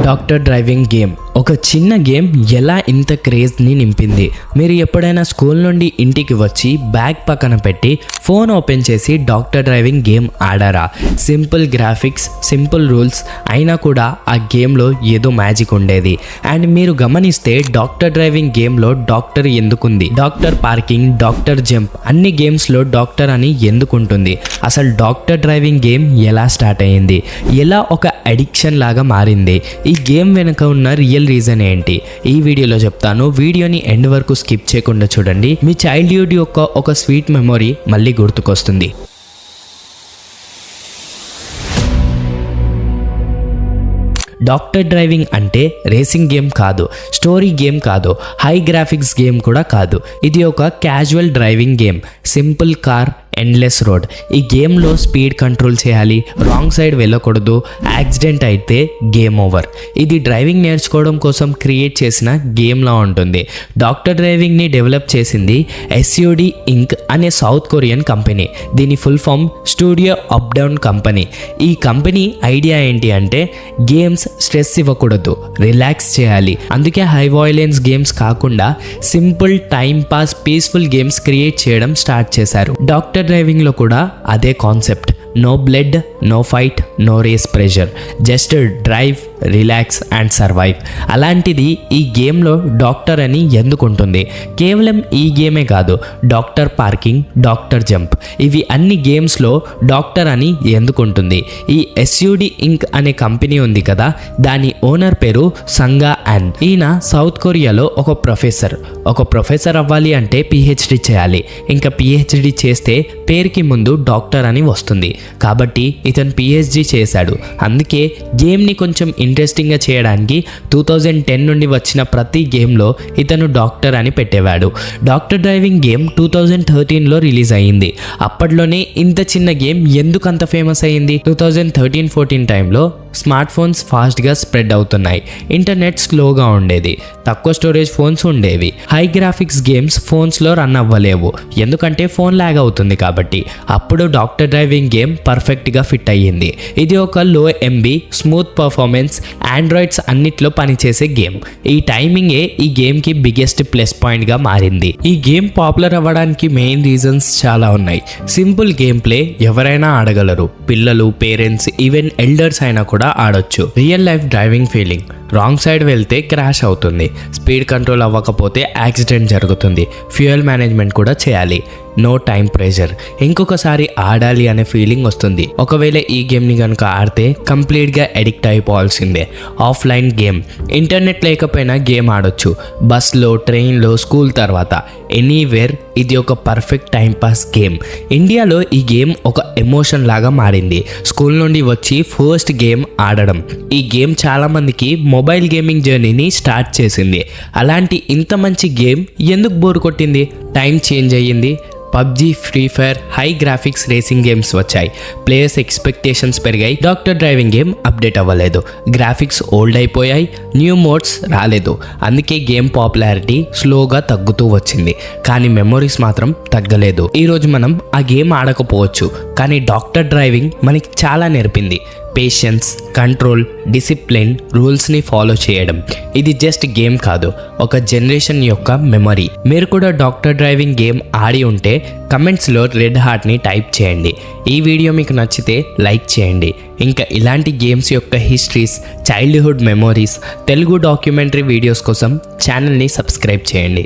Doctor driving game ఒక చిన్న game ఎలా ఇంత క్రేజ్ని నింపింది. మీరు ఎప్పుడైనా స్కూల్ నుండి ఇంటికి వచ్చి బ్యాగ్ పక్కన పెట్టి ఫోన్ ఓపెన్ చేసి డాక్టర్ డ్రైవింగ్ గేమ్ ఆడారా? సింపుల్ గ్రాఫిక్స్, సింపుల్ రూల్స్ అయినా కూడా ఆ గేమ్లో ఏదో మ్యాజిక్ ఉండేది. అండ్ మీరు గమనిస్తే డాక్టర్ డ్రైవింగ్ గేమ్లో డాక్టర్ ఎందుకుంది, డాక్టర్ పార్కింగ్, డాక్టర్ జంప్, అన్ని గేమ్స్లో డాక్టర్ అని ఎందుకుంటుంది? అసలు డాక్టర్ డ్రైవింగ్ గేమ్ ఎలా స్టార్ట్ అయ్యింది, ఎలా ఒక అడిక్షన్ లాగా మారింది, ఈ గేమ్ వెనుక ఉన్న రియల్ రీజన్ ఏంటి, ఈ వీడియోలో చెప్తాను. వీడియోని ఎండ్ వరకు స్కిప్ చేయకుండా చూడండి. మీ చైల్డ్హుడ్ యొక్క ఒక స్వీట్ మెమొరీ మళ్ళీ గుర్తుకొస్తుంది. డాక్టర్ డ్రైవింగ్ అంటే రేసింగ్ గేమ్ కాదు, స్టోరీ గేమ్ కాదు, హై గ్రాఫిక్స్ గేమ్ కూడా కాదు. ఇది ఒక casual driving game. Simple car, endless road. ఈ గేమ్లో స్పీడ్ కంట్రోల్ చేయాలి, రాంగ్ సైడ్ వెళ్ళకూడదు, యాక్సిడెంట్ అయితే గేమ్ ఓవర్. ఇది డ్రైవింగ్ నేర్చుకోవడం కోసం క్రియేట్ చేసిన గేమ్లా ఉంటుంది. డాక్టర్ డ్రైవింగ్ని డెవలప్ చేసింది SUD ఇంక్ అనే సౌత్ కొరియన్ కంపెనీ. దీని full form studio up down company. ఈ కంపెనీ ఐడియా ఏంటి అంటే గేమ్స్ స్ట్రెస్ ఇవ్వకూడదు, రిలాక్స్ చేయాలి. అందుకే హై వయలెన్స్ గేమ్స్ కాకుండా simple time pass peaceful games create చేయడం స్టార్ట్ చేశారు. డాక్టర్ డ్రైవింగ్లో కూడా అదే concept. No blood, no fight, no race pressure, just drive, relax and survive. అలాంటిది ఈ గేమ్లో డాక్టర్ అని ఎందుకుంటుంది? కేవలం ఈ గేమే కాదు, డాక్టర్ పార్కింగ్, డాక్టర్ జంప్, ఇవి అన్ని గేమ్స్లో డాక్టర్ అని ఎందుకుంటుంది? ఈ SUD ఇంక్ అనే కంపెనీ ఉంది కదా, దాని ఓనర్ పేరు సంగా అన్. ఈయన సౌత్ కొరియాలో ఒక ప్రొఫెసర్ అవ్వాలి అంటే PhD చేయాలి. ఇంకా PhD చేస్తే పేరుకి ముందు డాక్టర్ అని వస్తుంది. కాబట్టి ఇతను PhD చేశాడు. అందుకే గేమ్ని కొంచెం ఇంట్రెస్టింగ్గా చేయడానికి 2010 నుండి వచ్చిన ప్రతి గేమ్లో ఇతను డాక్టర్ అని పెట్టేవాడు. డాక్టర్ డ్రైవింగ్ గేమ్ 2013లో రిలీజ్ అయ్యింది. అప్పట్లోనే ఇంత చిన్న గేమ్ ఎందుకు అంత ఫేమస్ అయ్యింది? 2013-14 టైంలో స్మార్ట్ ఫోన్స్ ఫాస్ట్గా స్ప్రెడ్ అవుతున్నాయి, ఇంటర్నెట్ స్లోగా ఉండేది, తక్కువ స్టోరేజ్ ఫోన్స్ ఉండేవి, హై గ్రాఫిక్స్ గేమ్స్ ఫోన్స్లో రన్ అవ్వలేవు, ఎందుకంటే ఫోన్ ల్యాగ్ అవుతుంది కాబట్టి. అప్పుడు డాక్టర్ డ్రైవింగ్ గేమ్ పర్ఫెక్ట్గా ఫిట్ అయ్యింది. ఇది ఒక లో MB, స్మూత్ పర్ఫార్మెన్స్, ఆండ్రాయిడ్స్ అన్నిట్లో పనిచేసే గేమ్. ఈ టైమింగే ఈ గేమ్కి బిగ్గెస్ట్ ప్లస్ పాయింట్గా మారింది. ఈ గేమ్ పాపులర్ అవ్వడానికి మెయిన్ రీజన్స్ చాలా ఉన్నాయి. సింపుల్ గేమ్ ప్లే, ఎవరైనా ఆడగలరు, పిల్లలు, పేరెంట్స్, ఈవెన్ ఎల్డర్స్ అయినా కూడా ఆడొచ్చు. Real life driving feeling, wrong side వెళ్తే క్రాష్ అవుతుంది, స్పీడ్ కంట్రోల్ అవ్వకపోతే యాక్సిడెంట్ జరుగుతుంది, ఫ్యూయల్ మేనేజ్మెంట్ కూడా చేయాలి, నో టైం ప్రెషర్, ఇంకొకసారి ఆడాలి అనే ఫీలింగ్ వస్తుంది. ఒకవేళ ఈ గేమ్ని కనుక ఆడితే కంప్లీట్గా అడిక్ట్ అయిపోవాల్సిందే. ఆఫ్లైన్ గేమ్, ఇంటర్నెట్ లేకపోయినా గేమ్ ఆడొచ్చు, బస్లో, ట్రైన్లో, స్కూల్ తర్వాత, ఎనీవేర్. ఇది ఒక పర్ఫెక్ట్ టైం పాస్ గేమ్. ఇండియాలో ఈ గేమ్ ఒక ఎమోషన్ లాగా మారింది. స్కూల్ నుండి వచ్చి ఫస్ట్ గేమ్ ఆడడం. ఈ గేమ్ చాలామందికి మొబైల్ గేమింగ్ జర్నీని స్టార్ట్ చేసింది. అలాంటి ఇంత మంచి గేమ్ ఎందుకు బోర్ కొట్టింది? టైం చేంజ్ అయ్యింది. PUBG, free fire, high graphics racing games వచ్చాయి. ప్లేయర్స్ ఎక్స్పెక్టేషన్స్ పెరిగాయి. డాక్టర్ డ్రైవింగ్ గేమ్ అప్డేట్ అవ్వలేదు, గ్రాఫిక్స్ ఓల్డ్ అయిపోయాయి, న్యూ మోడ్స్ రాలేదు. అందుకే గేమ్ పాపులారిటీ స్లోగా తగ్గుతూ వచ్చింది, కానీ మెమొరీస్ మాత్రం తగ్గలేదు. ఈరోజు మనం ఆ గేమ్ ఆడకపోవచ్చు, కానీ డాక్టర్ డ్రైవింగ్ మనకి చాలా నేర్పింది. పేషెన్స్, కంట్రోల్, డిసిప్లిన్, రూల్స్ని ఫాలో చేయడం. ఇది జస్ట్ గేమ్ కాదు, ఒక జనరేషన్ యొక్క మెమరీ. మీరు కూడా డాక్టర్ డ్రైవింగ్ గేమ్ ఆడి ఉంటే కమెంట్స్లో రెడ్ హార్ట్ని టైప్ చేయండి. ఈ వీడియో మీకు నచ్చితే లైక్ చేయండి. ఇంకా ఇలాంటి గేమ్స్ యొక్క histories, childhood memories, Telugu documentary videos కోసం ఛానల్ని సబ్స్క్రైబ్ చేయండి.